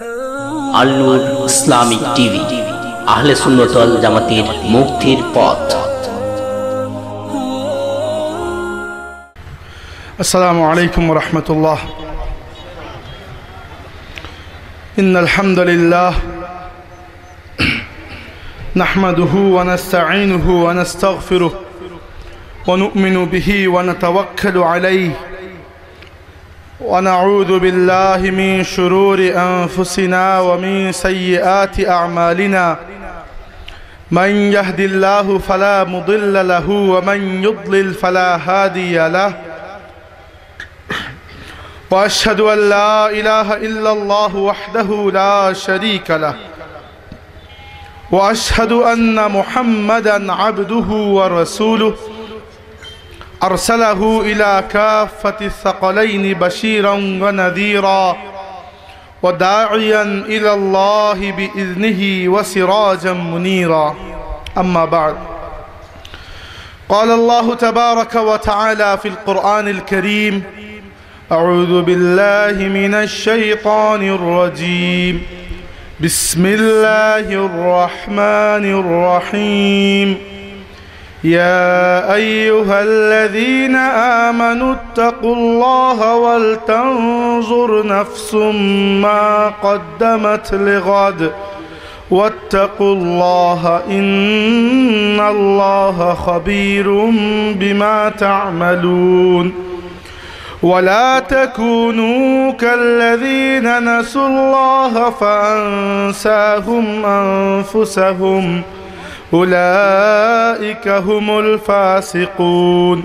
আল নূর Islamic TV, আহলে সুন্নাত ওয়াল জামাতের মুক্তির পথ। আসসালামু আলাইকুম ওয়া রাহমাতুল্লাহ। ইন্নাল হামদুলিল্লাহ নাহমাদুহু ওয়া নাস্তাঈনুহু ওয়া নাস্তাগফিরুহু ওয়া নু'মিনু বিহি ওয়া নাতাওয়াক্কালু আলাইহি ওয়া নাউযু বিল্লাহি মিন শুরুরি আনফুসিনা ওয়া মিন সাইয়্যাতি আ'মালিনা। মান ইয়াহদিল্লাহু ফালা মুদিল্লা লাহু ওয়া মান ইউদ্লিল ফালা হাদিয়া লাহু। وأشهد أن لا إله إلا الله وحده لا شريك له وأشهد أن محمدا عبده ورسوله أرسله إلى كافة الثقلين بشيرا ونذيرا وداعيا إلى الله بإذنه وسراجا منيرا. أما بعد، قال الله تبارك وتعالى في القرآن الكريم: أعوذ بالله من الشيطان الرجيم، بسم الله الرحمن الرحيم. يا أيها الذين آمنوا اتقوا الله ولتنظر نفس ما قدمت لغد واتقوا الله إن الله خبير بما تعملون. ولا تكونوا كالذين نسوا الله فأنساهم أنفسهم أولئك هم الفاسقون.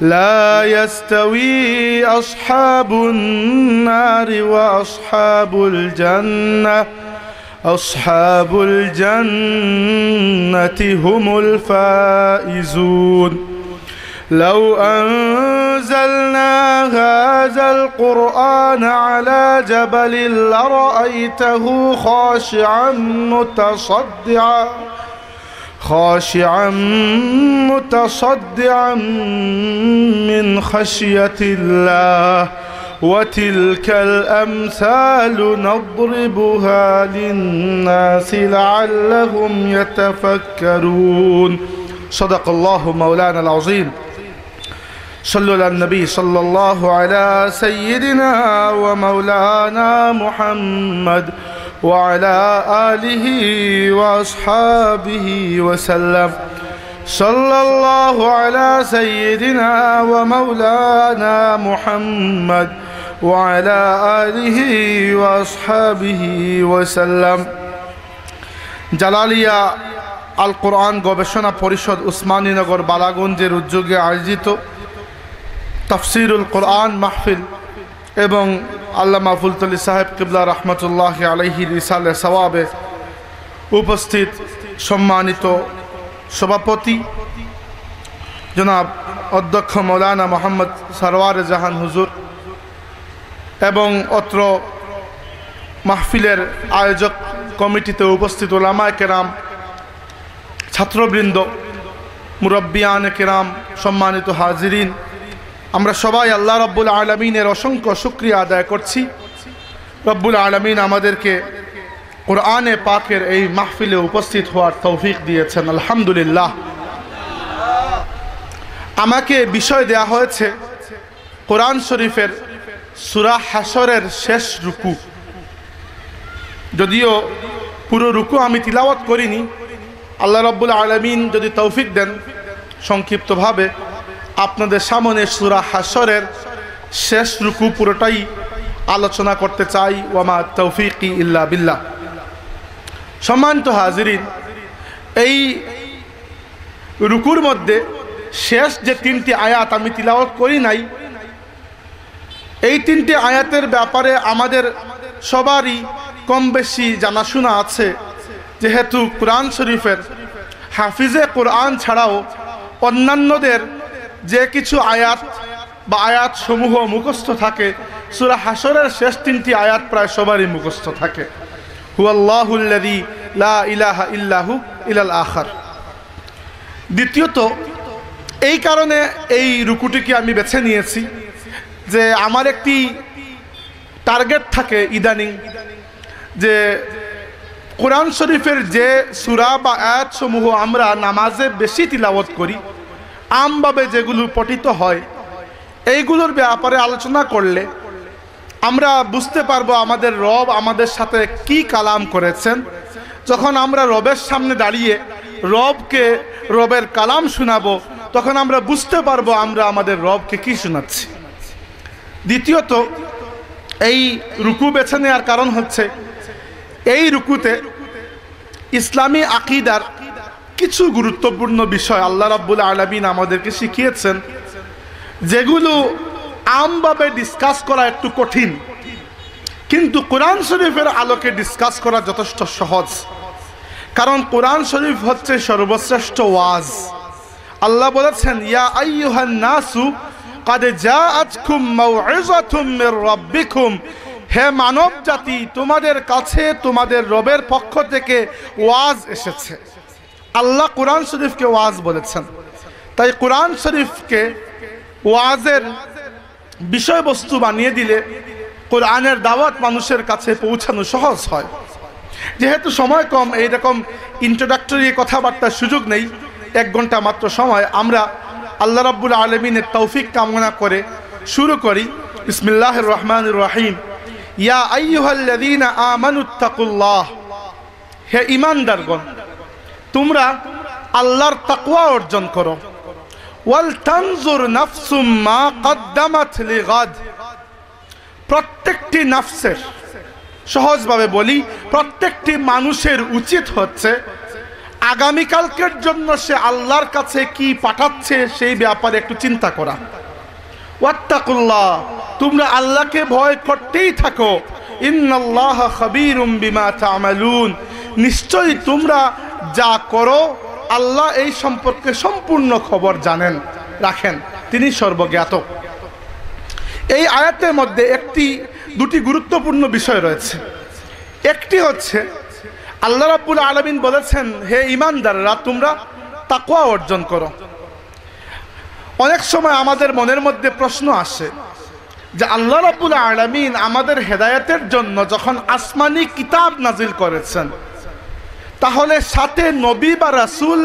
لا يستوي أصحاب النار وأصحاب الجنة، أصحاب الجنة هم الفائزون. لو أنزلنا هذا القرآن على جبل لرأيته خاشعا متصدعا من خشية الله. وتلك الأمثال نضربها للناس لعلهم يتفكرون. صدق الله مولانا العظيم. صلوا على النبي صلى الله على سيدنا ومولانا محمد وعلى آله وأصحابه وسلم. صلى الله على سيدنا ومولانا محمد وعلى آله وأصحابه وسلم. জালালিয়া আল কোরআন গবেষণা পরিষদ উসমানীনগর বালাগঞ্জের উদ্যোগে আয়োজিত তাফসিরুল কোরআন মাহফিল এবং আল্লামা ফুলতলি সাহেব কিবলা রহমতুল্লাহ আলাইহির ইসালে সওয়াবে উপস্থিত সম্মানিত সভাপতি জনাব অধ্যক্ষ মৌলানা মোহাম্মদ সরওয়ার জাহান হুজুর এবং অত্র মাহফিলের আয়োজক কমিটিতে উপস্থিত উলামায়ে কেরাম, ছাত্রবৃন্দ, মুরব্বিয়ানে কেরাম, সম্মানিত হাজিরিন, আমরা সবাই আল্লাহ রব্বুল আলমিনের অসংখ্য শুকরিয়া আদায় করছি। রব্বুল আলমিন আমাদেরকে কোরআনে পাকের এই মাহফিলে উপস্থিত হওয়ার তৌফিক দিয়েছেন, আলহামদুলিল্লাহ। আমাকে বিষয় দেয়া হয়েছে কোরআন শরীফের সূরা হাশরের শেষ রুকু। যদিও পুরো রুকু আমি তিলাওয়াত করিনি, আল্লাহ রব্বুল আলমিন যদি তৌফিক দেন সংক্ষিপ্তভাবে আপনাদের সামনে সূরা হাশরের শেষ রুকু পুরোটাই আলোচনা করতে চাই। ওয়ামা তৌফিকি ইল্লা বিল্লাহ। সম্মানিত হাজিরিন, এই রুকুর মধ্যে শেষ যে তিনটি আয়াত আমি তিলাওয়াত করি নাই, এই তিনটি আয়াতের ব্যাপারে আমাদের সবারই কম বেশি জানাশোনা আছে। যেহেতু কোরআন শরীফের হাফিজে কোরআন ছাড়াও অন্যান্যদের যে কিছু আয়াত বা আয়াত সমূহ মুখস্থ থাকে, সূরা হাশরের শেষ তিনটি আয়াত প্রায় সবারই মুখস্থ থাকে। হুয়াল্লাহুল্লাযী লা ইলাহা ইল্লাহু ইলাল আখির। দ্বিতীয়ত, এই কারণে এই রুকুটিকে আমি বেছে নিয়েছি যে আমার একটি টার্গেট থাকে ইদানিং যে কোরআন শরীফের যে সূরা বা আয়াত সমূহ আমরা নামাজে বেশি তিলাওয়াত করি, আমভাবে যেগুলো পঠিত হয়, এইগুলোর ব্যাপারে আলোচনা করলে আমরা বুঝতে পারবো আমাদের রব আমাদের সাথে কি কালাম করেছেন। যখন আমরা রবের সামনে দাঁড়িয়ে রবকে রবের কালাম শোনাবো, তখন আমরা বুঝতে পারবো আমরা আমাদের রবকে কি শোনাচ্ছি। দ্বিতীয়ত, এই রুকু বেছে নেওয়ার কারণ হচ্ছে এই রুকুতে ইসলামী আকীদার কিছু গুরুত্বপূর্ণ বিষয় আল্লাহ রাব্বুল আলামিন আমাদেরকে শিখিয়েছেন, যেগুলো আমভাবে ডিসকাস করা একটু কঠিন, কিন্তু কোরআন শরীফের আলোকে ডিসকাস করা যথেষ্ট সহজ। কারণ কোরআন শরীফ হচ্ছে সর্বশ্রেষ্ঠ ওয়াজ। আল্লাহ বলেছেন, ইয়া আইয়ুহান নাসু কাদ জাআতকুম মাউইযাতুম মির রাব্বিকুম, হে মানব জাতি, তোমাদের কাছে তোমাদের রবের পক্ষ থেকে ওয়াজ এসেছে। আল্লাহ কোরআন শরীফকে ওয়াজ বলেছেন। তাই কোরআন শরীফকে ওয়াজের বিষয়বস্তু বানিয়ে দিলে কোরআনের দাওয়াত মানুষের কাছে পৌঁছানো সহজ হয়। যেহেতু সময় কম, এইরকম ইন্ট্রোডাক্টরি কথাবার্তার সুযোগ নেই, 1 ঘন্টা মাত্র সময়, আমরা আল্লাহ রাব্বুল আলামিনের তৌফিক কামনা করে শুরু করি। বিসমিল্লাহির রহমানির রহিম। ইয়া আইয়ুহাল্লাযীনা আমানুত্তাকুল্লাহ, হে ঈমানদারগণ, তোমরা আল্লাহর তাকওয়া অর্জন করো। ওয়াল তানজুর নাফসুম মা কদ্দামাত লিগাদ, প্রত্যেকটি নফসের, সহজভাবে বলি, প্রত্যেকটি মানুষের উচিত হচ্ছে আগামীকালকের জন্য সে আল্লাহর কাছে কি পাঠাচ্ছে সেই ব্যাপারে একটু চিন্তা করা। ওয়াত্তাকুল্লাহ, তোমরা আল্লাহকে ভয় করতেই থাকো। ইন্নাল্লাহা খাবীরুম বিমা তা'মালুন, নিশ্চয়ই তোমরা যা করো আল্লাহ এই সম্পর্কে সম্পূর্ণ খবর জানেন, রাখেন, তিনি সর্বজ্ঞাত। এই আয়াতের মধ্যে দুটি গুরুত্বপূর্ণ বিষয় রয়েছে। একটি হচ্ছে আল্লাহ রাব্বুল আলামিন বলেছেন, হে ঈমানদাররা, তোমরা তাকওয়া অর্জন করো। অনেক সময় আমাদের মনের মধ্যে প্রশ্ন আসে যে আল্লাহ রাব্বুল আলামিন আমাদের হেদায়েতের জন্য যখন আসমানি কিতাব নাজিল করেছেন, তাহলে সাথে নবী বা রাসূল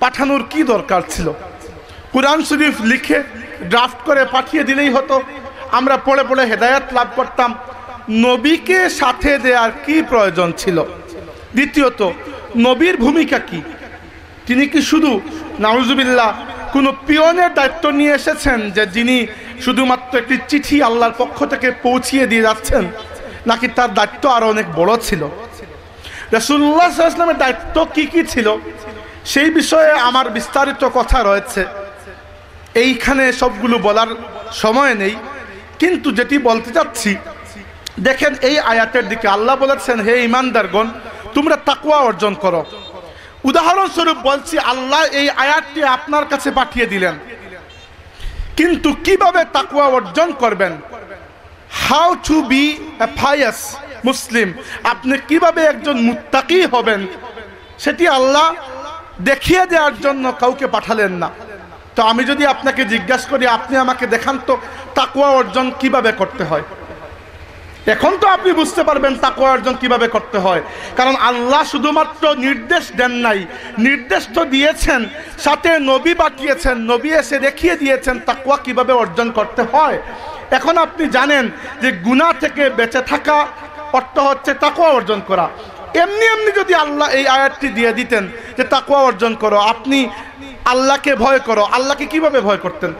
পাঠানোর কি দরকার ছিল? কুরআন শরীফ লিখে ড্রাফট করে পাঠিয়ে দিলেই হতো, আমরা পড়ে পড়ে হেদায়েত লাভ করতাম। নবীকে সাথে দেওয়ার কি প্রয়োজন ছিল? দ্বিতীয়ত, নবীর ভূমিকা কি? তিনি কি শুধু নাউজুবিল্লাহ কোনো পিয়নের দায়িত্ব নিয়ে এসেছেন, যে যিনি শুধুমাত্র একটি চিঠি আল্লাহর পক্ষ থেকে পৌঁছিয়ে দিয়ে যাচ্ছেন, নাকি তার দায়িত্ব আরো অনেক বড় ছিল? রাসূলুল্লাহ সাল্লাল্লাহু আলাইহি ওয়াসাল্লামের দায়িত্ব কি কি ছিল সেই বিষয়ে আমার বিস্তারিত কথা রয়েছে, এইখানে সবগুলো বলার সময় নেই। কিন্তু যেটি বলতে চাচ্ছি, দেখেন এই আয়াতের দিকে আল্লাহ বলেছেন, হে ঈমানদারগণ, তোমরা তাকওয়া অর্জন করো। উদাহরণস্বরূপ বলছি, আল্লাহ এই আয়াতটি আপনার কাছে পাঠিয়ে দিলেন, কিন্তু কিভাবে তাকওয়া অর্জন করবেন, how to be a pious Muslim, আপনি কিভাবে একজন মুত্তাকি হবেন, সেটি আল্লাহ দেখিয়ে দেওয়ার জন্য কাউকে পাঠালেন না। তো আমি যদি আপনাকে জিজ্ঞাসা করি, আপনি আমাকে দেখান তো তাকওয়া অর্জন কিভাবে করতে হয়, এখন তো আপনি বুঝতে পারবেন তাকওয়া অর্জন কিভাবে করতে হয়। কারণ আল্লাহ শুধুমাত্র নির্দেশ দেন নাই, নির্দেশ তো দিয়েছেন, সাথে নবী পাঠিয়েছেন, নবী এসে দেখিয়ে দিয়েছেন তাকওয়া কিভাবে অর্জন করতে হয়। এখন আপনি জানেন যে গুনাহ থেকে বেঁচে থাকা অর্থ হচ্ছে তাকওয়া অর্জন করা। এমনি এমনি যদি আল্লাহ এই আয়াতটি দিয়ে দিতেন যে তাকওয়া অর্জন করো, আপনি আল্লাহকে ভয় করো, আল্লাহকে কিভাবে ভয় করতেন?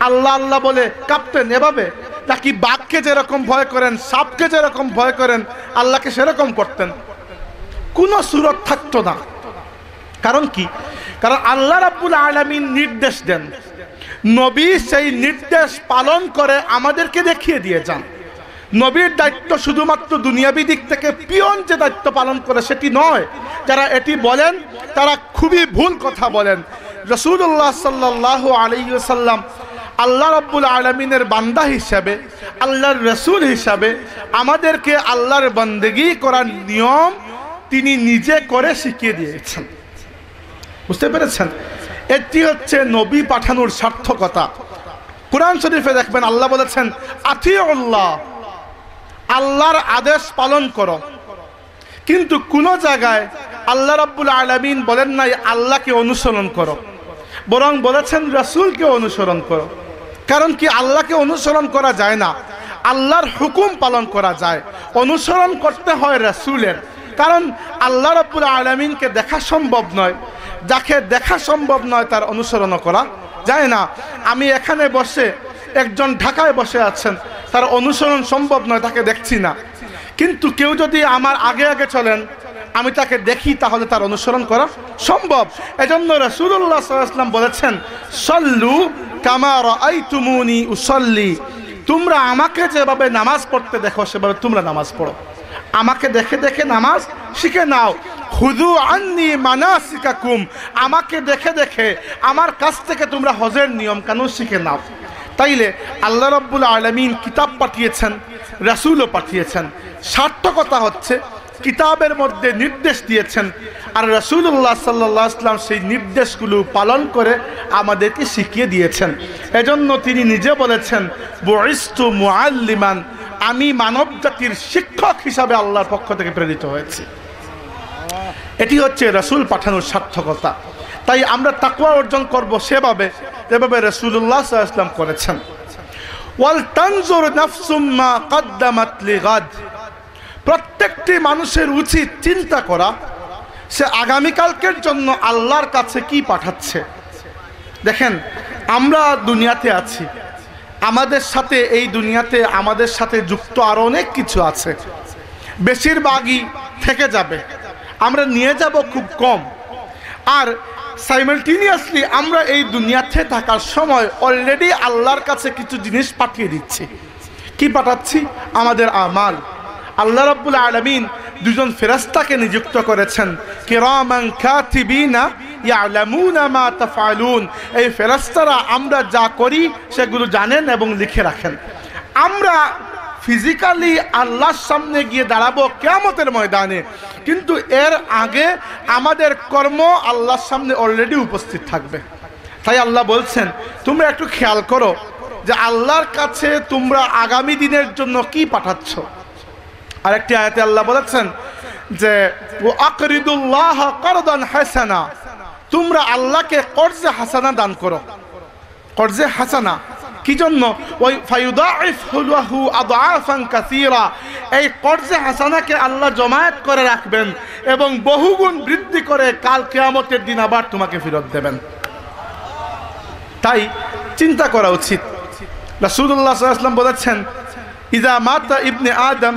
আল্লাহ আল্লাহ বলে কাঁপতেন এভাবে, নাকি বাঘকে যেরকম ভয় করেন, সাপকে যেরকম ভয় করেন, আল্লাহকে সেরকম করতেন? কোনো সুরত থাকতো না। কারণ কি? কারণ আল্লাহ রাব্বুল আলামিন নির্দেশ দেন, নবী সেই নির্দেশ পালন করে আমাদেরকে দেখিয়ে দিয়ে যান। নবীর দায়িত্ব শুধুমাত্র দুনিয়াবী দিক থেকে পিয়ন যে দায়িত্ব পালন করে সেটি নয়। যারা এটি বলেন তারা খুবই ভুল কথা বলেন। রাসূলুল্লাহ সাল্লাল্লাহু আলাইহি ওয়াসাল্লাম আল্লাহ রাব্বুল আলামিনের বান্দা হিসাবে, আল্লাহর রাসূল হিসাবে আমাদেরকে আল্লাহর বন্দেগী করার নিয়ম তিনি নিজে করে শিখিয়ে দিয়েছেন। বুঝতে পেরেছেন? এটি হচ্ছে নবী পাঠানোর সার্থকতা। কুরআন শরীফে দেখবেন আল্লাহ বলেছেন, আতিউল্লাহ, আল্লাহর আদেশ পালন করো। কিন্তু কোনো জায়গায় আল্লাহ রাব্বুল আলামিন বলেন নাই আল্লাহকে অনুসরণ করো, বরং বলেছেন রাসূলকে অনুসরণ করো। কারণ কি, আল্লাহকে অনুসরণ করা যায় না, আল্লাহর হুকুম পালন করা যায়। অনুসরণ করতে হয় রাসূলের, কারণ আল্লাহ রাব্বুল আলামিনকে দেখা সম্ভব নয়, যাকে দেখা সম্ভব নয় তার অনুসরণ করা যায় না। আমি এখানে বসে, একজন ঢাকায় বসে আছেন, তার অনুসরণ সম্ভব নয়, তাকে দেখছি না। কিন্তু কেউ যদি আমার আগে আগে চলেন, আমি তাকে দেখি, তাহলে তার অনুসরণ করা সম্ভব। এজন্য রাসূলুল্লাহ সাল্লাল্লাহু আলাইহি ওয়াসাল্লাম বলেছেন, সল্লু কামা রাআইতুমুনি উসাল্লি, তোমরা আমাকে যেভাবে নামাজ পড়তে দেখো সেভাবে তোমরা নামাজ পড়ো। আমাকে দেখে দেখে নামাজ শিখে নাও। খুযু আন্নী মানাসিকাকুম, আমাকে দেখে দেখে আমার কাছ থেকে তোমরা হজের নিয়ম কানুন শিখে নাও। তাইলে আল্লাহ রাব্বুল আলামিন কিতাব পাঠিয়েছেন, রাসূলও পাঠিয়েছেন। সার্থকতা হচ্ছে কিতাবের মধ্যে নির্দেশ দিয়েছেন, আর রাসূলুল্লাহ সাল্লাল্লাহু আলাইহি ওয়াসাল্লাম সেই নির্দেশগুলো পালন করে আমাদেরকে শিখিয়ে দিয়েছেন। এজন্য তিনি নিজে বলেছেন, বুইস্তু মুআল্লিমান, আমি মানব জাতির শিক্ষক হিসাবে আল্লাহর পক্ষ থেকে প্রেরিত হয়েছি। এটি হচ্ছে রাসূল পাঠানোর সার্থকতা। তাই আমরা তাকওয়া অর্জন করব সেভাবে যেভাবে রাসূলুল্লাহ সাল্লাল্লাহু আলাইহি ওয়াসাল্লাম করেছেন। ওয়াল তানজুর নাফসুম মা কদ্দামাত লিগাদ, প্রত্যেকটি মানুষের উচিত চিন্তা করা সে আগামীকালকের জন্য আল্লাহর কাছে কি পাঠাচ্ছে। দেখেন, আমরা দুনিয়াতে আছি, আমাদের সাথে এই দুনিয়াতে আমাদের সাথে যুক্ত আরো অনেক কিছু আছে, বেশিরভাগই থেকে যাবে, আমরা নিয়ে যাব খুব কম। আর সাইমালটেনিয়াসলি আমরা এই দুনিয়াতে থাকার সময় অলরেডি আল্লাহর কাছে কিছু জিনিস পাঠিয়ে দিচ্ছি। কি পাঠাচ্ছি? আমাদের আমাল। আল্লাহ রাব্বুল আলামিন দুজন ফেরেশতাকে নিযুক্ত করেছেন, কিরামান কাতিবিনা ইয়ালামুনা মা তাফআলুন। এই ফেরেশতারা আমরা যা করি সেগুলো জানেন এবং লিখে রাখেন। আমরা ফিজিক্যালি আল্লাহর সামনে গিয়ে দাঁড়াবো কিয়ামতের ময়দানে, কিন্তু এর আগে আমাদের কর্ম আল্লাহর সামনে অলরেডি উপস্থিত থাকবে। তাই আল্লাহ বলছেন, তোমরা একটু খেয়াল করো যে আল্লাহর কাছে তোমরা আগামী দিনের জন্য কি পাঠাচ্ছ। আরেকটি আয়াতে আল্লাহ বলেছেন যে আকরিদুল্লাহ করদান হাসানা, তোমরা আল্লাহকে কর্জে হাসানা দান করো। কর্জে হাসানা কি জন্য? ওই ফায়ুদাইফহু লাহু আদআফান কাসীরা, এই কর্জে হাসানাকে আল্লাহ জমায়েত করে রাখবেন এবং বহুগুণ বৃদ্ধি করে কাল কিয়ামতের দিন আবার তোমাকে ফেরত দেবেন। তাই চিন্তা করা উচিত। রাসূলুল্লাহ সাল্লাল্লাহু আলাইহি ওয়াসাল্লাম বলেছেন, ইযা মাতা ইবনে আদম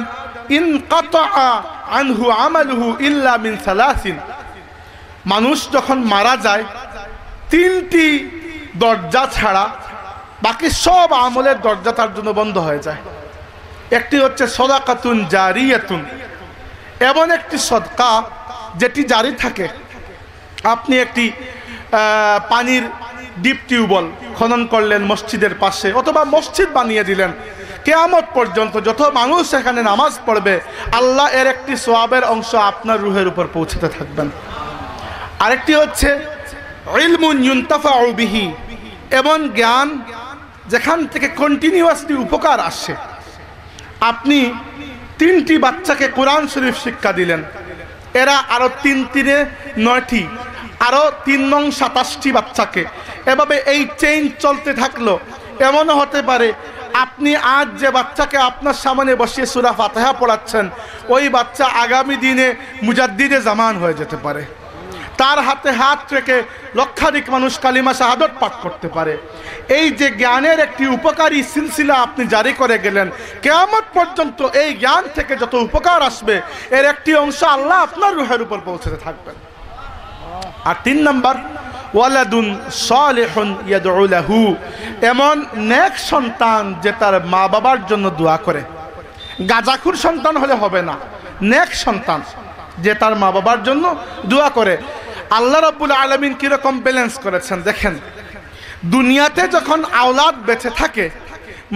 ইনকাতাআ আনহু আমালুহু ইল্লা মিন সালাসিন, মানুষ যখন মারা যায় তিনটি দরজা ছাড়া বাকি সব আমলের দরজা তার জন্য বন্ধ হয়ে যায়। একটি হচ্ছে সাদাকাতুন জারিয়াতুন, এমন একটি সদকা যেটি জারি থাকে। আপনি একটি পানির ডিপ টিউবওয়েল খনন করলেন মসজিদের পাশে, অথবা মসজিদ বানিয়ে দিলেন, কিয়ামত পর্যন্ত যত মানুষ এখানে নামাজ পড়বে আল্লাহ এর একটি সওয়াবের অংশ আপনার রুহের উপর পৌঁছতে থাকবেন। আরেকটি হচ্ছে ইলমুন ইউনতাফাউ বিহি, এমন জ্ঞান যেখান থেকে কন্টিনিউয়াসলি উপকার আসে। আপনি তিনটি বাচ্চাকে কোরআন শরীফ শিক্ষা দিলেন, এরা আরো তিন তিনে 9টি, আরো 3 নং 27টি বাচ্চাকে, এভাবে এই চেইন চলতে থাকলো। এমনও হতে পারে আপনি আজ যে বাচ্চাকে আপনার সামনে বসিয়ে সূরা ফাতিহা পড়াচ্ছেন, ওই বাচ্চা আগামী দিনে মুজাদ্দিদে জামান হয়ে যেতে পারে। তার হাতে হাত রেখে লক্ষাধিক মানুষ কালিমা শাহাদত পাঠ করতে পারে। এই যে জ্ঞানের একটি উপকারী সিলসিলা আপনি জারি করে গেলেন, কিয়ামত পর্যন্ত এই জ্ঞান থেকে যত উপকার আসবে এর একটি অংশ আল্লাহ আপনার রূহের উপর পৌঁছতে থাকবেন। আর 3 নাম্বার, ওয়ালাদুন সালিহুন ইয়াদউ লাহু, এমন নেক সন্তান যে তার মা বাবার জন্য দোয়া করে। গাঁজাখুর সন্তান হলে হবে না, নেক সন্তান যে তার মা বাবার জন্য দোয়া করে। আল্লাহ রাব্বুল আলামিন কিরকম ব্যালেন্স করেছেন দেখেন। দুনিয়াতে যখন আওলাদ বেঁচে থাকে,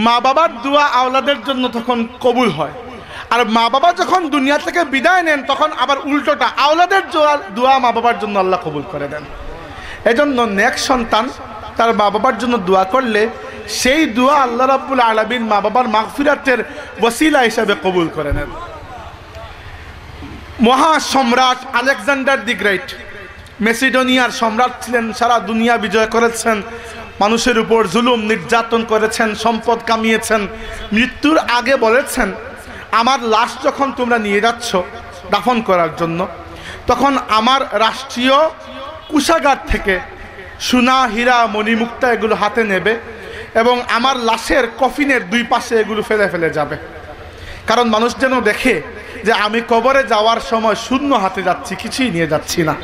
মা বাবার দোয়া আওলাদের জন্য তখন কবুল হয়, আর মা বাবা যখন দুনিয়া থেকে বিদায় নেন তখন আবার উল্টোটা, আওলাদের দোয়া মা বাবার জন্য আল্লাহ কবুল করে দেন। এজন্য নেক সন্তান তার মা বাবার জন্য দোয়া করলে সেই দোয়া আল্লাহ রাব্বুল আলামিন মা বাবার মাগফিরাতের ওসিলা হিসাবে কবুল করে নেন। মহাসম্রাট আলেকজান্ডার দি গ্রেট, মেসিডোনিয়ার সম্রাট ছিলেন, সারা দুনিয়া বিজয় করেছেন, মানুষের উপর জুলুম নির্যাতন করেছেন, সম্পদ কামিয়েছেন। মৃত্যুর আগে বলেছেন, আমার লাশ যখন তোমরা নিয়ে যাচ্ছ দাফন করার জন্য, তখন আমার রাষ্ট্রীয় কোষাগার থেকে সোনা, হীরা, মণিমুক্তা এগুলো হাতে নেবে এবং আমার লাশের কফিনের দুই পাশে এগুলো ফেলে ফেলে যাবে, কারণ মানুষ যেন দেখে যে আমি কবরে যাওয়ার সময় শূন্য হাতে যাচ্ছি, কিছুই নিয়ে যাচ্ছি না।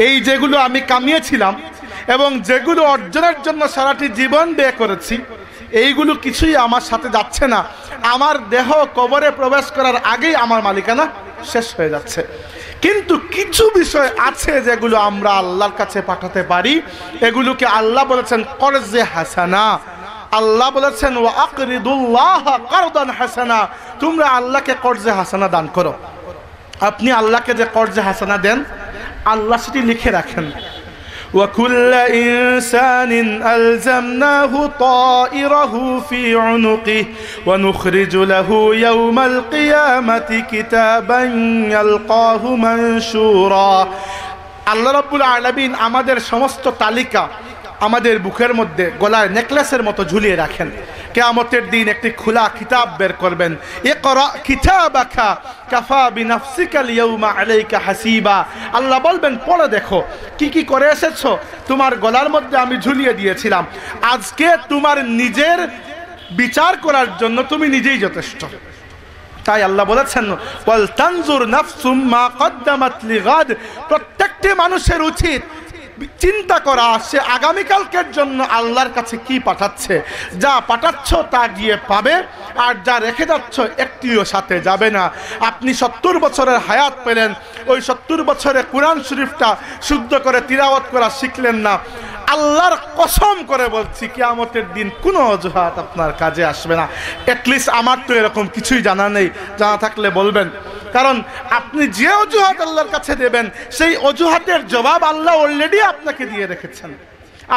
এই যেগুলো আমি কামিয়েছিলাম এবং যেগুলো অর্জনের জন্য সারাটি জীবন ব্যয় করেছি, এইগুলো কিছুই আমার সাথে যাচ্ছে না। আমার দেহ কবরে প্রবেশ করার আগেই আমার মালিকানা শেষ হয়ে যাচ্ছে। কিন্তু কিছু বিষয় আছে যেগুলো আমরা আল্লাহর কাছে পাঠাতে পারি, এগুলোকে আল্লাহ বলেছেন কর্জে হাসানা। আল্লাহ বলেছেন ওয়া আকরিদুল্লাহ কারদান হাসানা, তোমরা আল্লাহকে কর্জে হাসানা দান করো। আপনি আল্লাহকে যে কর্জে হাসানা দেন, আল্লাহ সেটি লিখে রাখেন। وكل إنسان ألزمناه طائره في عنقه ونخرج له يوم القيامة كتابا يلقاه منشورا। আল্লাহ রাব্বুল আলামিন আমাদের সমস্ত তালিকা আমাদের বুকের মধ্যে গলার নেকলেসের মতো ঝুলিয়ে রাখেন। কিয়ামতের দিন একটি খোলা কিতাব বের করবেন, ইকরা কিতাবাকা কাফা বিনাফসিকা আল-ইয়াওমা আলাইকা হাসিবা। আল্লাহ বলবেন, পড়ে দেখো কি কি করে এসেছো, তোমার গলার মধ্যে আমি ঝুলিয়ে দিয়েছিলাম, আজকে তোমার নিজের বিচার করার জন্য তুমি নিজেই যথেষ্ট। তাই আল্লাহ বলেছেন ওয়াল তানজুর নাফসুম মা কদ্দামাত লিগাদ, প্রত্যেকটি মানুষের উচিত চিন্তা করা সে আগামীকালকের জন্য আল্লাহর কাছে কি পাঠাচ্ছে। যা পাঠাচ্ছ তা গিয়ে পাবে, আর যা রেখে যাচ্ছ একটিও সাথে যাবে না। আপনি 70 বছরের হায়াত পেলেন, ওই 70 বছরে কোরআন শরীফটা শুদ্ধ করে তিলাওয়াত করা শিখলেন না, আল্লাহর কসম করে বলছি কিয়ামতের দিন কোনো অজুহাত আপনার কাজে আসবে না। অ্যাটলিস্ট আমার তো এরকম কিছুই জানা নেই, জানা থাকলে বলবেন। কারণ আপনি যে অজুহাত আল্লাহর কাছে দেবেন, সেই অজুহাতের জবাব আল্লাহ অলরেডি আপনাকে দিয়ে রেখেছেন।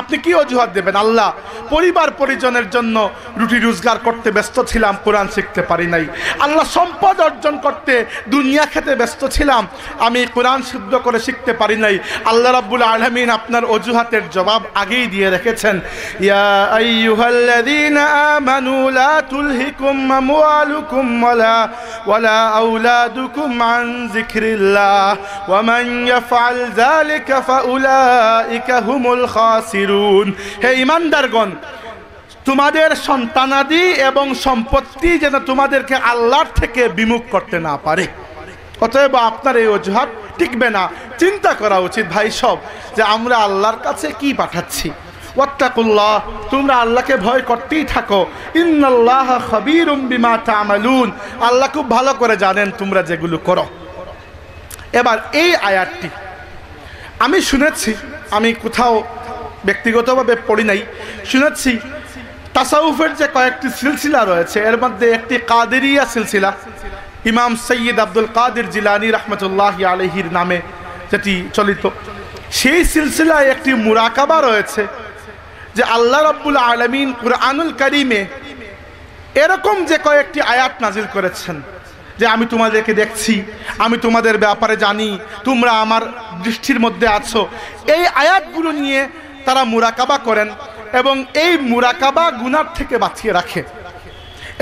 আপনি কি অজুহাত দেবেন? আল্লাহ, পরিবার পরিজনের জন্য রুটি রোজগার করতে ব্যস্ত ছিলাম, কোরআন শিখতে পারি নাই। আল্লাহ, সম্পদ অর্জন করতে দুনিয়া খেতে ব্যস্ত ছিলাম, আমি কোরআন শুদ্ধ করে শিখতে পারি নাই। আল্লাহ রাব্বুল আলামিন আপনার অজুহাতের জবাব আগেই দিয়ে রেখেছেন। ইয়া আইয়ুহাল্লাযীনা আমানু লা তুলহিকুম আমওয়ালুকুম ওয়ালা আওলাদুকুম আন যিকরিল্লাহ ওয়া মান ইয়াফআল যালিকা ফাউলাইকা হুমুল খাসিরুন। হে ঈমানদারগণ, তোমাদের সন্তানাদি এবং সম্পত্তি যেন তোমাদেরকে আল্লাহর থেকে বিমুখ করতে না পারে। অতএব আপনার এই অজুহাত টিকবে না। চিন্তা করা উচিত ভাই সব, যে আমরা আল্লাহর কাছে কি পাঠাচ্ছি। ওয়াত্তাকুল্লাহ, তোমরা আল্লাহকে ভয় করতেই থাকো। ইন্নাল্লাহা খাবীরুম বিমা তা'মালুন, আল্লাহ খুব ভালো করে জানেন তোমরা যেগুলো করো। এবার এই আয়াতটি আমি শুনেছি, আমি কোথাও ব্যক্তিগতভাবে পড়ি নাই, শুনেছি তাসাউফের যে কয়েকটি সিলসিলা রয়েছে, এর মধ্যে একটি কাদেরিয়া সিলসিলা, ইমাম সৈয়দ আব্দুল কাদের জিলানী রহমতুল্লাহি আলাইহির নামে যেটি চলিত, সেই সিলসিলায় একটি মুরাকাবা রয়েছে যে আল্লাহ রাব্বুল আলামিন কুরআনুল কারীমে এরকম যে কয়েকটি আয়াত নাজিল করেছেন যে আমি তোমাদেরকে দেখছি, আমি তোমাদের ব্যাপারে জানি, তোমরা আমার দৃষ্টির মধ্যে আছো। এই আয়াতগুলো নিয়ে তারা মুরাকাবা করেন এবং এই মুরাকাবা গুনাহ থেকে বাঁচিয়ে রাখে।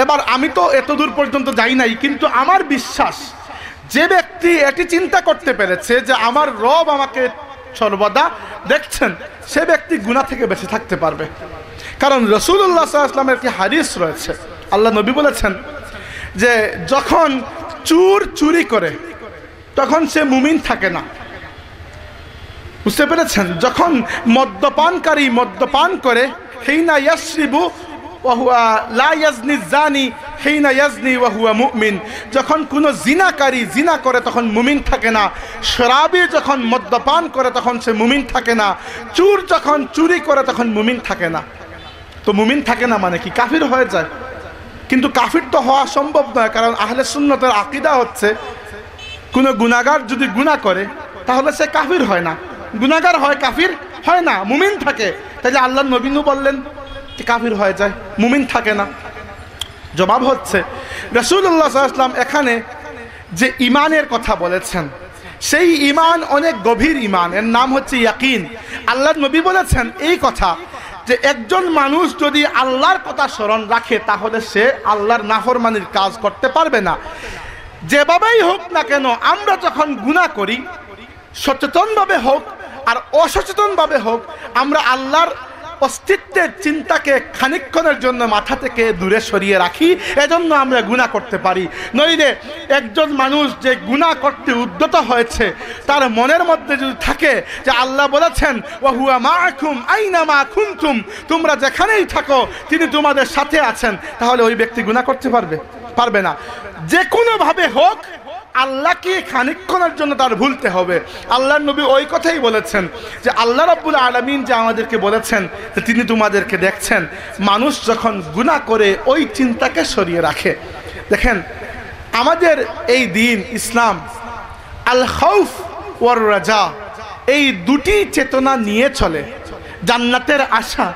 এবার আমি তো এতদূর পর্যন্ত যাই নাই, কিন্তু আমার বিশ্বাস যে ব্যক্তি এটি চিন্তা করতে পেরেছে যে আমার রব আমাকে সর্বদা দেখছেন, সে ব্যক্তি গুনাহ থেকে বেঁচে থাকতে পারবে। কারণ রাসূলুল্লাহ সাল্লাল্লাহু আলাইহি ওয়াসাল্লামের কি হাদিস রয়েছে, আল্লাহ নবী বলেছেন যে যখন চোর চুরি করে তখন সে মুমিন থাকে না। বুঝতে পেরেছেন? যখন মদ্যপানকারী মদ্যপান করে, হিনা ইয়াশরিবু ওয়া হুয়া লা ইয়াজনি জানি হিনা ইয়াজনি ওয়া হুয়া মুমিন, যখন কোনো জিনাকারী জিনা করে তখন মুমিন থাকে না। শরাবী যখন মদ্যপান করে তখন সে মুমিন থাকে না। চোর যখন চুরি করে তখন মুমিন থাকে না। তো মুমিন থাকে না মানে কি? কাফির হয়ে যায়। কিন্তু কাফির তো হওয়া সম্ভব নয়, কারণ আহলে সুন্নতের আকীদা হচ্ছে কোনো গুনাহগার যদি গুনাহ করে তাহলে সে কাফির হয় না, গুনাহগার হয়, কাফির হয় না, মুমিন থাকে। তাই যে আল্লাহর নবী বললেন যে কাফির হয়ে যায়, মুমিন থাকে না। জবাব হচ্ছে রাসূলুল্লাহ সাল্লাল্লাহু আলাইহি ওয়াসাল্লাম এখানে যে ইমানের কথা বলেছেন, সেই ইমান অনেক গভীর ইমান, এর নাম হচ্ছে ইয়াকিন। আল্লাহর নবী বলেছেন এই কথা যে একজন মানুষ যদি আল্লাহর কথা স্মরণ রাখে তাহলে সে আল্লাহর নাফরমানির কাজ করতে পারবে না। যেভাবেই হোক না কেন আমরা যখন গুনাহ করি, সচেতনভাবে হোক আর অসচেতনভাবে হোক, আমরা আল্লাহর অস্তিত্বের চিন্তাকে খানিকক্ষণের জন্য মাথা থেকে দূরে সরিয়ে রাখি, এজন্য আমরা গুনাহ করতে পারি। নইলে একজন মানুষ যে গুনাহ করতে উদ্যত হয়েছে তার মনের মধ্যে যদি থাকে যে আল্লাহ বলেছেন ওয়া হুয়া মাআকুম আইনামা কুনতুম, তোমরা যেখানেই থাকো তিনি তোমাদের সাথে আছেন, তাহলে ওই ব্যক্তি গুনাহ করতে পারবে না। যে কোনোভাবে হোক আল্লাহকে খানিকক্ষণের জন্য তার ভুলতে হবে। আল্লাহর নবী ওই কথাই বলেছেন যে আল্লাহ রাব্বুল আলামিন যে আমাদেরকে বলেছেন যে তিনি তোমাদেরকে দেখছেন। মানুষ যখন গুনাহ করে ওই চিন্তাকে সরিয়ে রাখে। দেখেন আমাদের এই দিন ইসলাম আল খাউফ ওয়ার রাজা, এই দুটি চেতনা নিয়ে চলে, জান্নাতের আশা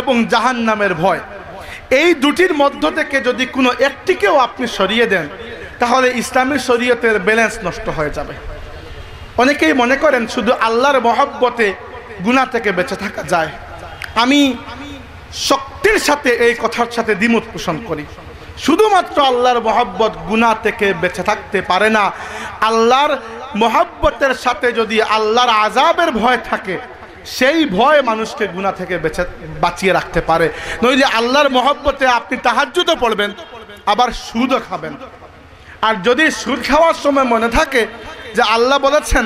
এবং জাহান্নামের ভয়। এই দুটির মধ্য থেকে যদি কোনো একটিকেও আপনি সরিয়ে দেন তাহলে ইসলামী শরীয়তের ব্যালেন্স নষ্ট হয়ে যাবে। অনেকেই মনে করেন শুধু আল্লাহর মহব্বতে গুনাহ থেকে বেঁচে থাকা যায়। আমি শক্তির সাথে এই কথার সাথে দ্বিমত পোষণ করি। শুধুমাত্র আল্লাহর মহব্বত গুনাহ থেকে বেঁচে থাকতে পারে না। আল্লাহর মহব্বতের সাথে যদি আল্লাহর আযাবের ভয় থাকে, সেই ভয় মানুষকে গুনাহ থেকে বাঁচিয়ে রাখতে পারে। নইলে আল্লাহর মহব্বতে আপনি তাহাজ্জুদও পড়বেন আবার সুদও খাবেন। আর যদি সুদ খাওয়ার সময় মনে থাকে যে আল্লাহ বলেছেন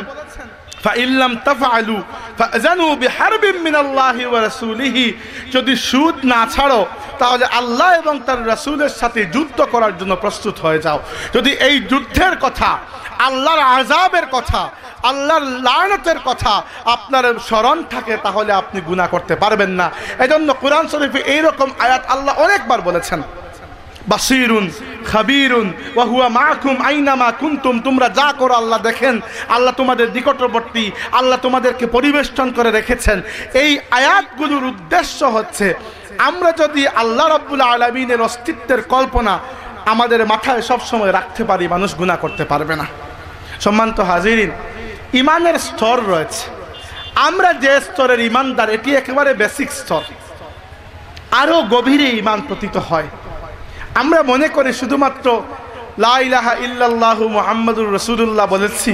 ফাইল্লাম তাফআলু ফাযানু বিহারবিন মিনাল্লাহি ওয়া রাসূলিহি, যদি সুদ না ছাড়ো তাহলে আল্লাহ এবং তার রাসূলের সাথে যুদ্ধ করার জন্য প্রস্তুত হয়ে যাও। যদি এই যুদ্ধের কথা, আল্লাহর আযাবের কথা, আল্লাহর লানতের কথা আপনার স্মরণ থাকে তাহলে আপনি গুনাহ করতে পারবেন না। এজন্য কোরআন শরীফে এইরকম আয়াত আল্লাহ অনেকবার বলেছেন, বাসিরুন খাবিরুন ওয়া হুয়া মাআকুম আইনামা কুনতুম, তোমরা যা করো আল্লাহ দেখেন, আল্লাহ তোমাদের নিকটবর্তী, আল্লাহ তোমাদেরকে পরিবেষ্টন করে রেখেছেন। এই আয়াতগুলোর উদ্দেশ্য হচ্ছে আমরা যদি আল্লাহ রাব্বুল আলামিনের অস্তিত্বের কল্পনা আমাদের মাথায় সবসময় রাখতে পারি, মানুষ গুনাহ করতে পারবে না। সম্মানিত হাজিরিন, ইমানের স্তর রয়েছে। আমরা যে স্তরের ইমানদার এটি একেবারে বেসিক স্তর, আরও গভীরে ইমান পতিত হয়। আমরা মনে করি শুধুমাত্র লা ইলাহা ইল্লাল্লাহু মুহাম্মাদুর রাসূলুল্লাহ বলেছি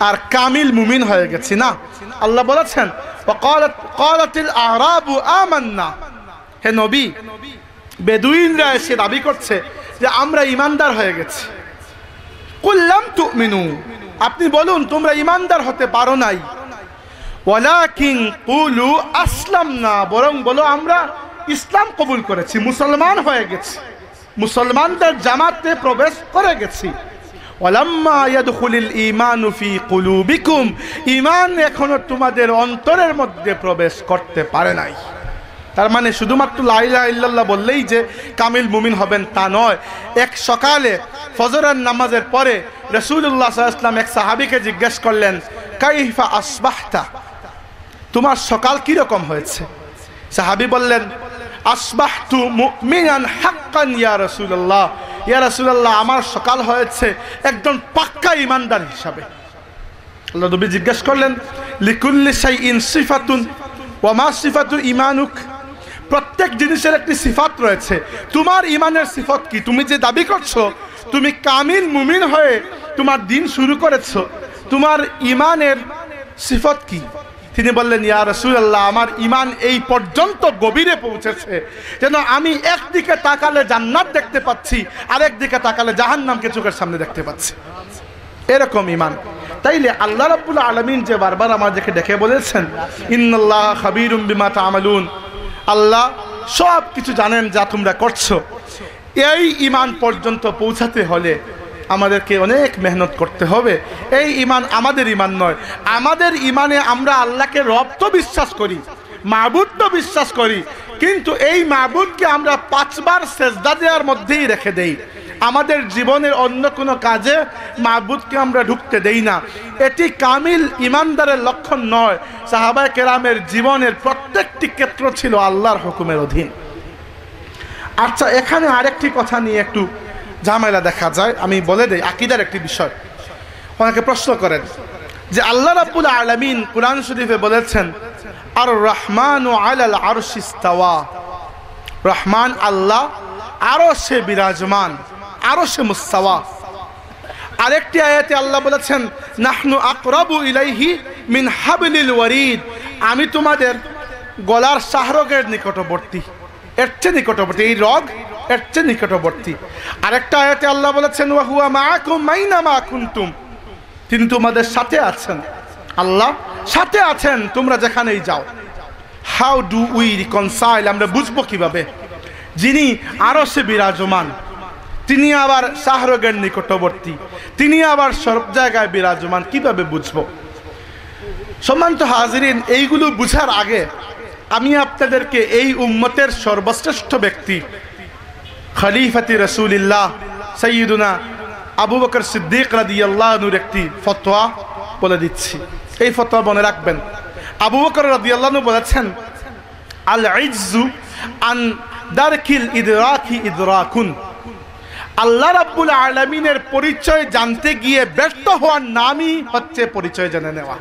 আর কামিল মুমিন হয়ে গেছি, না। আল্লাহ বলেছেন ওয়াকালাতিল আরাবু আমান্না, হে নবী বেদুইনরা এসে দাবি করছে যে আমরা ইমানদার হয়ে গেছি। কুল লাম তুমিনু, আপনি বলুন তোমরা ইমানদার হতে পারো নাই। ওয়ালাকিন কুলু আসলামনা, বরং বলো আমরা ইসলাম কবুল করেছি, মুসলমান হয়ে গেছি, মুসলমানদের জামাতে প্রবেশ করে গেছি। ওয়ালাম্মা ইয়াদখুলিল ঈমানু ফি কুলুবিকুম, ঈমান এখনো তোমাদের অন্তরের মধ্যে প্রবেশ করতে পারে নাই। তার মানে শুধুমাত্র লা ইলাহা ইল্লাল্লাহ বললেই যে কামিল মুমিন হবেন তা নয়। এক সকালে ফজরের নামাজের পরে রাসূলুল্লাহ সাল্লাল্লাহু আলাইহি ওয়াসাল্লাম এক সাহাবীকে জিজ্ঞেস করলেন, কাইফা আসবাহতা, তোমার সকাল কি রকম হয়েছে? সাহাবী বললেন, আসবাহতু মুমিনান হাক্কান ইয়া রাসূলুল্লাহ, ইয়া রাসূলুল্লাহ আমার সকাল হয়েছে একজন পাক্কা ঈমানদার হিসাবে। আল্লাহ নবী জিজ্ঞেস করলেন, লিকুল্লি শাইইন সিফাতুন ওয়া মা সিফাতু ঈমানুক, প্রত্যেক জিনিসের একটি সিফাত রয়েছে, তোমার ঈমানের সিফাত কি? তুমি যে দাবি করছো তুমি কামিল মুমিন হয়ে তোমার দিন শুরু করেছো, তোমার ঈমানের সিফাত কি? তিনি বললেন, ইয়া রাসূলুল্লাহ আমার ঈমান এই পর্যন্ত গভীরে পৌঁছেছে যেন আমি একদিকে তাকালে জান্নাত দেখতে পাচ্ছি, আরেক দিকে তাকালে জাহান্নামকে চোখের সামনে দেখতে পাচ্ছি, এরকম ঈমান। তাইলে আল্লাহ রাব্বুল আলামিন যে বারবার আমাদেরকে ডেকে বলেছেন ইন্নাল্লাহ খাবীরুম বিমা তা'মালুন, আল্লাহ সব কিছু জানেন যা তোমরা করছো, এই ঈমান পর্যন্ত পৌঁছাতে হলে আমাদেরকে অনেক মেহনত করতে হবে। এই ঈমান আমাদের ঈমান নয়, আমাদের ঈমানে আমরা আল্লাহকে রব তো বিশ্বাস করি, মাবুদ তো বিশ্বাস করি, কিন্তু এই মাবুদকে আমরা 5 বার সেজদা দেওয়ার মধ্যেই রেখে দেই। আমাদের জীবনের অন্য কোনো কাজে মাবুদকে আমরা ঢুকতে দেই না। এটি কামিল ঈমানদারের লক্ষণ নয়। সাহাবায়ে কেরামের জীবনের প্রত্যেকটি ক্ষেত্র ছিল আল্লাহর হুকুমের অধীন। আচ্ছা, এখানে আরেকটি কথা নিয়ে একটু ঝামেলা দেখা যায়, আমি বলে দেই, আকীদার একটি বিষয়। অনেকে প্রশ্ন করেন যে আল্লাহ রাব্বুল আলামিন কুরআন শরীফে বলেছেন আর রহমানু আলাল আরশি ইস্তাওয়া, রহমান আল্লাহ আরশে বিরাজমান, আরশে মুস্তাওয়া। আরেকটি আয়াতে আল্লাহ বলেছেন নাহনু আকরাবু ইলাইহি মিন হাবলিল ওয়ারিদ, আমি তোমাদের গলার শাহরগের নিকটবর্তী, এর চেয়ে নিকটবর্তী, এই রগ এর চেয়ে নিকটবর্তী। আরেকটা আয়াতে আল্লাহ বলেছেন ওয়া হুয়া মাআকুম আইনামা কুনতুম, তিনি তোমাদের সাথে আছেন, আল্লাহ সাথে আছেন তোমরা যেখানেই যাও। হাউ ডু উই রিকনসাইল, আমরা বুঝবো কিভাবে যিনি আরশে বিরাজমান, তিনি আবার শাহরগের নিকটবর্তী, তিনি আবার সব জায়গায় বিরাজমান, কিভাবে বুঝবো? সম্মানিত হাজিরিন, এইগুলো বুঝার আগে আমি আপনাদেরকে এই উম্মতের সর্বশ্রেষ্ঠ ব্যক্তি খলিফাতি রাসূলুল্লাহ সাইয়্যিদুনা আবু বকর সিদ্দিক রাদিয়াল্লাহু আনহুর একটি ফতোয়া বলে দিচ্ছি। এই ফতোয়া মনে রাখবেন। আবু বকর রাদিয়াল্লাহু আনহু বলেছেন আল ইজ্জু আন দারকিল ইদরাকি ইদরাকুন, আল্লাহ রাব্বুল আলামিনের পরিচয় জানতে গিয়ে ব্যর্থ হওয়ার নামই হচ্ছে পরিচয় জেনে নেওয়া।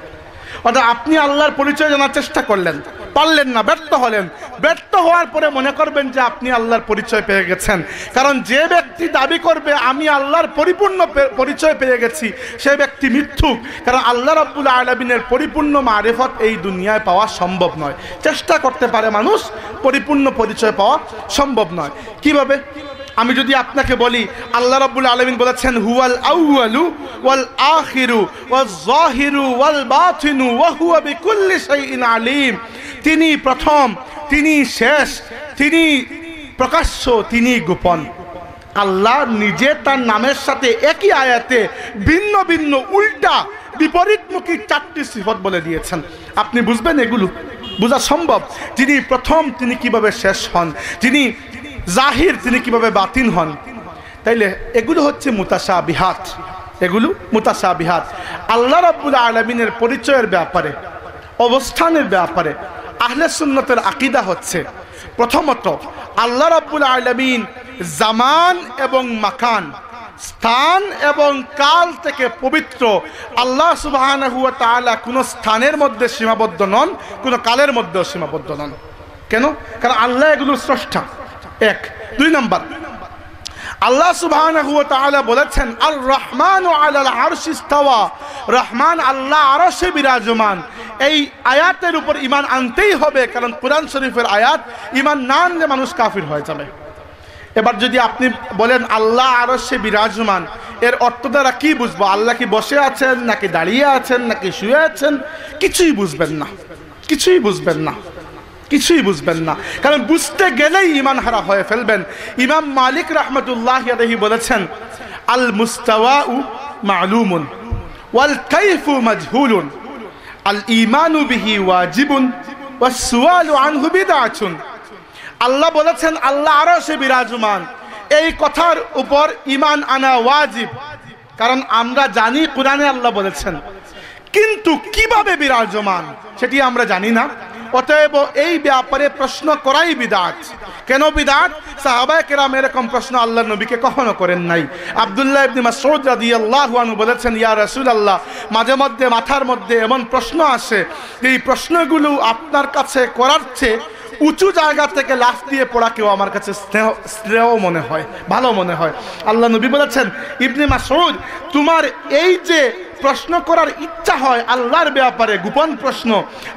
অর্থাৎ আপনি আল্লাহর পরিচয় জানার চেষ্টা করলেন, পারলেন না, ব্যর্থ হলেন। ব্যর্থ হওয়ার পরে মনে করবেন যে আপনি আল্লাহর পরিচয় পেয়ে গেছেন। কারণ যে ব্যক্তি দাবি করবে আমি আল্লাহর পরিপূর্ণ পরিচয় পেয়ে গেছি, সে ব্যক্তি মিথ্যুক। কারণ আল্লাহ রাব্বুল আলামিনের পরিপূর্ণ মারিফত এই দুনিয়ায় পাওয়া সম্ভব নয়। চেষ্টা করতে পারে মানুষ, পরিপূর্ণ পরিচয় পাওয়া সম্ভব নয়। কিভাবে? আমি যদি আপনাকে বলি আল্লাহ রাব্বুল আলামিন বলেছেন হুয়াল আউয়ালু ওয়াল আখিরু ওয়াজ যাহিরু ওয়াল বাতিনু ওয়া হুয়া বিকুল্লি শাইইন আলিম, তিনি প্রথম, তিনি শেষ, তিনি প্রকাশ্য, তিনি গোপন। আল্লাহ নিজে তার নামের সাথে একই আয়াতে ভিন্ন ভিন্ন উল্টা বিপরীতমুখী 4টি সিফত বলে দিয়েছেন। আপনি বুঝবেন এগুলো? বোঝা সম্ভব? যিনি প্রথম তিনি কিভাবে শেষ হন, যিনি জাহির তিনি কিভাবে বাতিন হন। তাইলে এগুলো হচ্ছে মুতাশাবিহাত, এগুলো মুতাশাবিহাত। আল্লাহ রাব্বুল আলামিনের পরিচয়ের ব্যাপারে, অবস্থানের ব্যাপারে আহলে সুন্নতের আকীদা হচ্ছে প্রথমত আল্লাহ রাব্বুল আলামিন জামান এবং মাকান, স্থান এবং কাল থেকে পবিত্র। আল্লাহ সুবহানাহু ওয়া তাআলা কোনো স্থানের মধ্যে সীমাবদ্ধ নন, কোনো কালের মধ্যেও সীমাবদ্ধ নন। কেন? কারণ আল্লাহ এগুলোর স্রষ্টা। এক। 2 নম্বর, আল্লাহ সুবহানাহু ওয়া তাআলা বলেছেন আর রহমানু আলাল আরশি ইস্তাওয়া, রহমান আল্লাহ আরশে বিরাজমান। এই আয়াতের উপর ঈমান আনতেই হবে, কারণ কুরআন শরীফের আয়াত, ঈমান না আনলে মানুষ কাফির হয়ে যাবে। এবার যদি আপনি বলেন আল্লাহ আরশে বিরাজমান, এর অর্থ দ্বারা কি বুঝবো? আল্লাহ কি বসে আছেন, নাকি দাঁড়িয়ে আছেন, নাকি শুয়ে আছেন? কিছুই বুঝবেন না, কিছুই বুঝবেন না, কিছুই বুঝবেন না। কারণ বুঝতে গেলেই ঈমান হারা হয়ে ফেলবেন। ইমাম মালিক রাহমাতুল্লাহি আলাইহি বলেছেন আল মুস্তাওয়াউ মা'লুমুন ওয়াল কাইফু মাজহুলুন, আল ঈমানু বিহি ওয়াজিবুন ওয়াস সুআলু আনহু বিদআতুন। আল্লাহ বলেছেন আল্লাহ আরশে বিরাজমান, এই কথার উপর ঈমান আনা ওয়াজিব, কারণ আমরা জানি কুরআনে আল্লাহ বলেছেন, কিন্তু কিভাবে বিরাজমান সেটি আমরা জানি না। অতএব এই ব্যাপারে প্রশ্ন করাই বিদআত। কেন বিদআত? সাহাবায়ে কেরাম এরকম প্রশ্ন আল্লাহর নবীকে কখনো করেন নাই। আব্দুল্লাহ ইবনে মাসউদ রাদিয়াল্লাহু আনহু বলেছেন ইয়া রাসূলুল্লাহ, মাঝে মধ্যে মাথার মধ্যে এমন প্রশ্ন আসে, এই প্রশ্নগুলো আপনার কাছে করার চেয়ে উঁচু জায়গা থেকে লাফ দিয়ে পড়া কেউ আমার কাছে শ্রেয় মনে হয়, ভালো মনে হয়। আল্লাহ নবী বলেছেন ইবনে মাসউদ, তোমার এই যে প্রশ্ন করার ইচ্ছা হয় আল্লাহর ব্যাপারে, গোপন প্রশ্ন,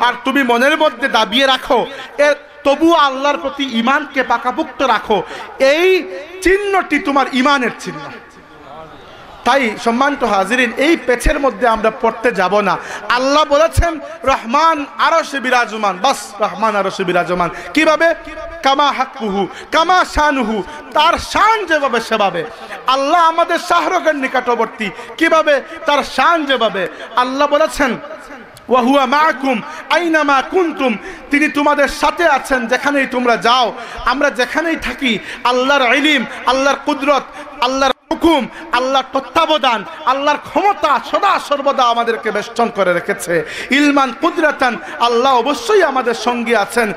আর তুমি মনের মধ্যে দাবিয়ে রাখো, তবুও আল্লাহর প্রতি ঈমানকে পাকাপোক্ত রাখো, এই চিহ্নটি তোমার ঈমানের চিহ্ন। তাই সম্মানিত হাজিরিন, এই পেছের মধ্যে আমরা পড়তে যাব না। আল্লাহ বলেছেন রহমান আরশে বিরাজমান, বাস রহমান আরশে বিরাজমান। কিভাবে? কামা হাক্কুহু কামা শানুহু, তার শান যেভাবে সেভাবে। আল্লাহ আমাদের শাহরগের নিকটবর্তী, কিভাবে? তার শান যেভাবে। আল্লাহ বলেছেন ওয়া হুয়া মাআকুম আইনামা কুনতুম, তিনি তোমাদের সাথে আছেন যেখানেই তোমরা যাও। আমরা যেখানেই থাকি আল্লাহর ইলম, আল্লাহর কুদরত, আল্লাহর হুকুম, আল্লাহর তত্ত্বাবধান, আল্লাহর ক্ষমতা সদা সর্বদা আমাদেরকে বেষ্টন করে রেখেছে। ইলমান কুদরাতান, আল্লাহ অবশ্যই আমাদের সঙ্গে আছেন।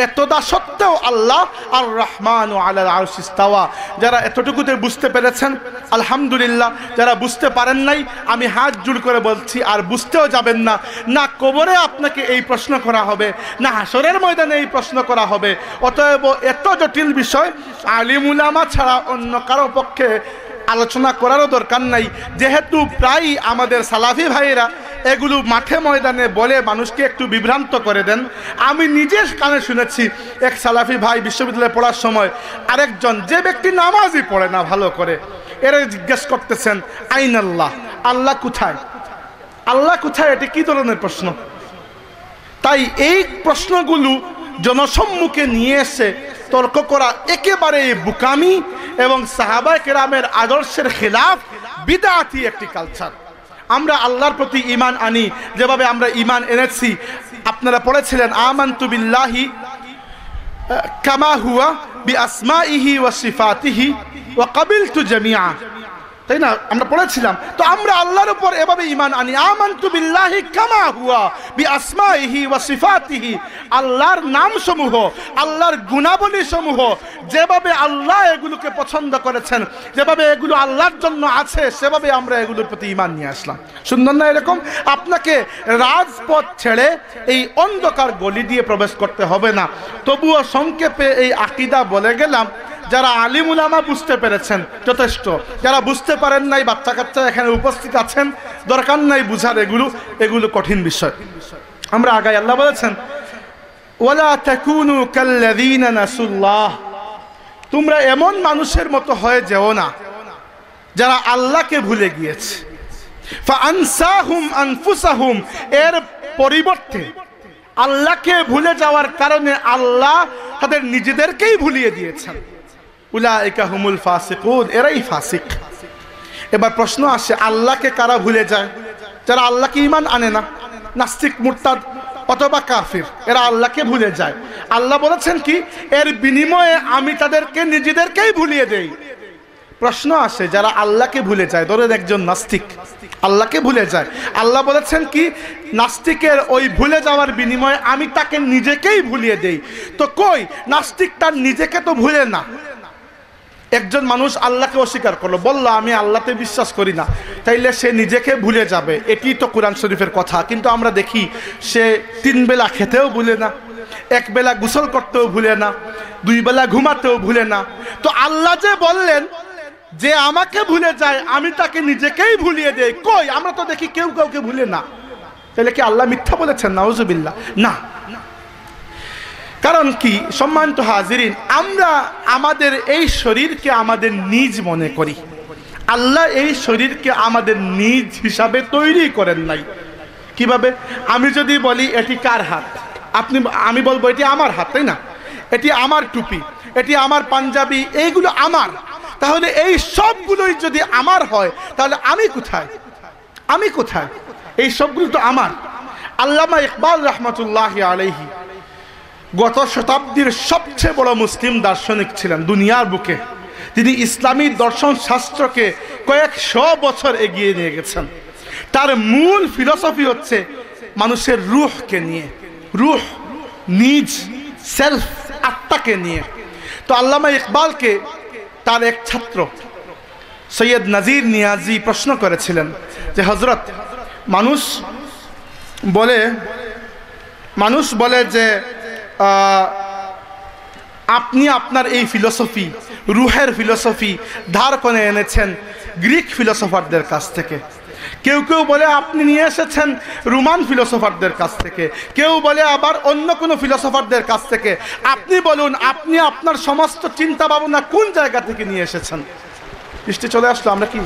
এতদা সত্ত্বেও আল্লাহ আর রহমান ও আলাল আরশ ইস্তাওয়া। যারা এতটুকুতে বুঝতে পেরেছেন আলহামদুলিল্লাহ, যারা বুঝতে পারেন নাই আমি হাত জোড় করে বলছি আর বুঝতেও যাবেন না। না কবরে আপনাকে এই প্রশ্ন করা হবে, না হাসরের ময়দানে এই প্রশ্ন করা হবে। অতএব এত জটিল বিষয় আলিম উলামা ছাড়া অন্য কারো পক্ষে আলোচনা করারও দরকার নাই, যেহেতু প্রায় আমাদের সালাফি ভাইয়েরা এগুলো মাঠে ময়দানে বলে মানুষকে একটু বিভ্রান্ত করে দেন। আমি নিজের কানে শুনেছি এক সালাফি ভাই বিশ্ববিদ্যালয়ে পড়ার সময় আরেকজন যে ব্যক্তি নামাজই পড়ে না ভালো করে, এরা জিজ্ঞেস করতেছেন আইন আল্লাহ, আল্লাহ কোথায়, আল্লাহ কোথায়, এটি কি ধরনের প্রশ্ন? তাই এই প্রশ্নগুলো জনসম্মুখে নিয়ে এসে তর্ক করা একেবারে বুকামি এবং সাহাবায়ে কেরামের আদর্শের খেলাফ বিদআতি একটি কালচার। আমরা আল্লাহর প্রতি ঈমান আনি যেভাবে আমরা ঈমান এনেছি। আপনারা পড়েছিলেন আমানতু বিল্লাহি কামা হুয়া বিআসমাইহি ওয়া সিফাতিহি ওয়া কাবিলতু জামিআ, তাই না? আমরা পড়েছিলাম। তো আমরা আল্লাহর উপর এভাবে ঈমান আনি, আমানতু বিল্লাহি কামা হুয়া বিআসমাইহি ওয়া সিফাতিহি, আল্লাহর নামসমূহ, আল্লাহর গুণাবলী সমূহ যেভাবে আল্লাহ এগুলোকে পছন্দ করেছেন, যেভাবে এগুলো আল্লাহর জন্য আছে, সেভাবে আমরা এগুলোর প্রতি ঈমান নিয়ে আসলাম। সুন্দর না এরকম? আপনাকে রাজপথ ছেড়ে এই অন্ধকার গলি দিয়ে প্রবেশ করতে হবে না। তবুও সংক্ষেপে এই আকীদা বলে গেলাম। যারা আলিম উলামা বুঝতে পেরেছেন যথেষ্ট, যারা বুঝতে পারেন নাই, বাচ্চা কাচ্চা এখানে উপস্থিত আছেন, দরকার নাই বুঝার, এগুলো কঠিন বিষয়। আমরা আগাই। আল্লাহ বলেছেন ওয়ালা তাকুনু কাল্লাযীনা নাসুল্লাহ, তোমরা এমন মানুষের মতো হয়ে যেও না যারা আল্লাহকে ভুলে গিয়েছে। ফাআনসাহুম আনফুসাহুম, এর পরিবর্তে আল্লাহকে ভুলে যাওয়ার কারণে আল্লাহ তাদের নিজেদেরকেই ভুলিয়ে দিয়েছেন। উলাইকা হুমুল ফাসিকুন, এরাই ফাসিক। এবার প্রশ্ন আসে, আল্লাহকে কারা ভুলে যায়? যারা আল্লাহকে ঈমান আনে না, নাস্তিক, মুরতাদ অথবা কাফির, এরা আল্লাহকে ভুলে যায়। আল্লাহ বলেছেন কি, এর বিনিময়ে আমি তাদেরকে নিজেদেরকেই ভুলিয়ে দেই। প্রশ্ন আসে, যারা আল্লাহকে ভুলে যায়, ধরেন একজন নাস্তিক আল্লাহকে ভুলে যায়, আল্লাহ বলেছেন কি, নাস্তিকের ওই ভুলে যাওয়ার বিনিময়ে আমি তাকে নিজেকেই ভুলিয়ে দেই। তো কই, নাস্তিক তার নিজেকে তো ভুলে না। একজন মানুষ আল্লাহকে অস্বীকার করলো, বলল আমি আল্লাহতে বিশ্বাস করি না, তাইলে সে নিজেকে ভুলে যাবে, এটি তো কোরআন শরীফের কথা। কিন্তু আমরা দেখি সে 3 বেলা খেতেও ভুলে না, 1 বেলা গোসল করতেও ভুলে না, 2 বেলা ঘুমাতেও ভুলে না। তো আল্লাহ যে বললেন যে আমাকে ভুলে যায়, আমি তাকে নিজেকেই ভুলিয়ে দেই, কই আমরা তো দেখি কেউ কাউকে ভুলে না। তাহলে কি আল্লাহ মিথ্যা বলেছেন? নাউজুবিল্লাহ, না। কারণ কি, সম্মানিত হাজিরিন, আমরা আমাদের এই শরীরকে আমাদের নিজ মনে করি। আল্লাহ এই শরীরকে আমাদের নিজ হিসাবে তৈরি করেন নাই। কিভাবে? আমি যদি বলি এটি কার হাত, আমি বলবো এটি আমার হাত, তাই না? এটি আমার টুপি, এটি আমার পাঞ্জাবি, এইগুলো আমার। তাহলে এই সবগুলোই যদি আমার হয়, তাহলে আমি কোথায়? আমি কোথায়? এই সবগুলো তো আমার। আল্লামা ইকবাল রহমতুল্লাহি আলাইহি গত শতাব্দীর সবচেয়ে বড় মুসলিম দার্শনিক ছিলেন দুনিয়ার বুকে। তিনি ইসলামী দর্শন শাস্ত্রকে কয়েকশো বছর এগিয়ে নিয়ে গেছেন। তার মূল ফিলসফি হচ্ছে মানুষের রুহকে নিয়ে, রুহ, নিজ, সেলফ, আত্মাকে নিয়ে। তো আল্লামা ইকবালকে তার এক ছাত্র সৈয়দ নাজির নিয়াজি প্রশ্ন করেছিলেন যে হযরত, মানুষ বলে যে আপনি আপনার এই ফিলোসফি, রুহের ফিলোসফি ধার করে এনেছেন গ্রিক ফিলোসফারদের কাছ থেকে। কেউ কেউ বলে আপনি নিয়ে এসেছেন রোমান ফিলোসফারদের কাছ থেকে, কেউ বলে আবার অন্য কোনো ফিলোসফারদের কাছ থেকে। আপনি বলুন, আপনি আপনার সমস্ত চিন্তা ভাবনা কোন জায়গা থেকে নিয়ে এসেছেন? দৃষ্টি চলে আসলো, আমরা কি